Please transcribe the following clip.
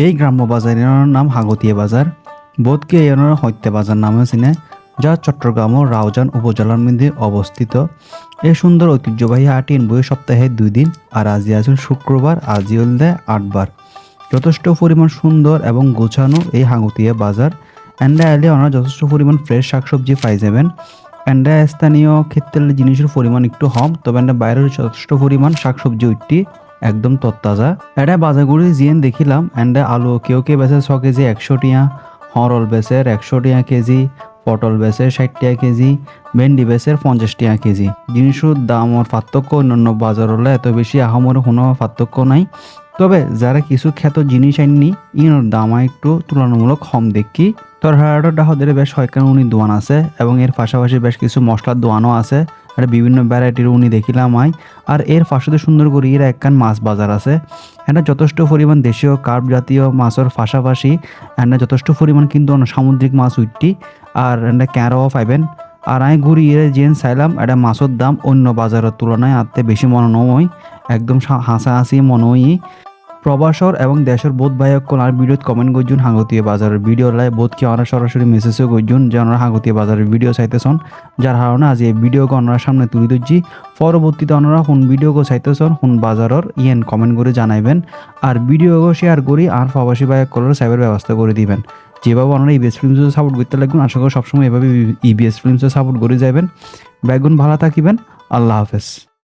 এই গ্রাম্য বাজারের নাম হাগতিয়া বাজার। বোধকে এর হত্যা বাজার নামে চিনে, যা চট্টগ্রাম ও রাউজান উপজেলার মধ্যে অবস্থিত। এই সুন্দর ঐতিহ্যবাহী হাটে বই সপ্তাহে 2 দিন, আর আজই আছে শুক্রবার, আজই হল দেয় 8 বার। যথেষ্ট পরিমাণ সুন্দর এবং গোছানো এই হাগতিয়া বাজার। এন্ডা এলে ওনারা যথেষ্ট পরিমাণ ফ্রেশ শাকসবজি পাই যাবেন। এন্ডা স্থানীয় ক্ষেত্রের জিনিসের পরিমাণ একটু কম, তবে এন্ডা বাইরের যথেষ্ট পরিমাণ শাকসবজি উঠটি একদম তত্তাজা। এটা বাজারগুড়ি জিয়েন দেখিলাম। এন্ডা আলু কেউ বেচে 6 কেজি 100 টিয়া, হরল বেচের 100 টিয়া কেজি, পটল বেচের 60 টাকা কেজি, ভেন্ডি বেচের 50 টাকা কেজি। জিনিসের দামর পার্থক্য অন্যান্য বাজার হলে এত বেশি আহামরি কোনো পার্থক্য নাই। তবে যারা কিছু খ্যাত জিনিস আননি ইনোর দাম একটু তুলনামূলক কম দেখি। তরহারাটার ডাহদের বেশ কয়েকখান উনি দোয়ান আছে এবং এর পাশাপাশি বেশ কিছু মশলার দোয়ানও আছে। আর বিভিন্ন ভ্যারাইটির উনি দেখিলাম আয়। আর এর পাশে সুন্দর করে এর একখান মাছ বাজার আছে। এটা যথেষ্ট পরিমাণ দেশীয় কার্প জাতীয় মাছের পাশাপাশি এখানে যথেষ্ট পরিমাণ কিন্তু সামুদ্রিক মাছ উঠটি, আর এটা ক্যারাও পাইবেন। আর আমি ঘুরি এর জেন চাইলাম এটা মাছের দাম অন্য বাজারের তুলনায় আনতে বেশি মনে নয়, একদম হাসাহাসি মনে হয়। প্রবাসর এবং দেশের বোধ ভাইক আর ভিডিওত কমেন্ট করছুন হাগতিয়া বাজারের ভিডিও লাই বোধকে ওনারা সরাসরি মেসেজও করছুন যে ওনারা হাগতিয়া বাজারের ভিডিও চাইতেছন, যার কারণে আজ এই ভিডিওকে ওনারা সামনে তুলে ধরছি। পরবর্তীতে ওনারা কোন ভিডিওকে চাইতেছন কোন বাজারের ইয়েন কমেন্ট করে জানাইবেন, আর ভিডিওকে শেয়ার করি আর প্রবাসী ভাইক করার সাইবার ব্যবস্থা করে দিবেন। যেভাবে ওনারা ইবিএস ফিল্মসে সাপোর্ট করতে লাগবেন, আশা করি সবসময় এভাবে ইবিএস ফিল্মসে সাপোর্ট করে যাবেন। ব্যাগুন ভালো থাকিবেন। আল্লাহ হাফেজ।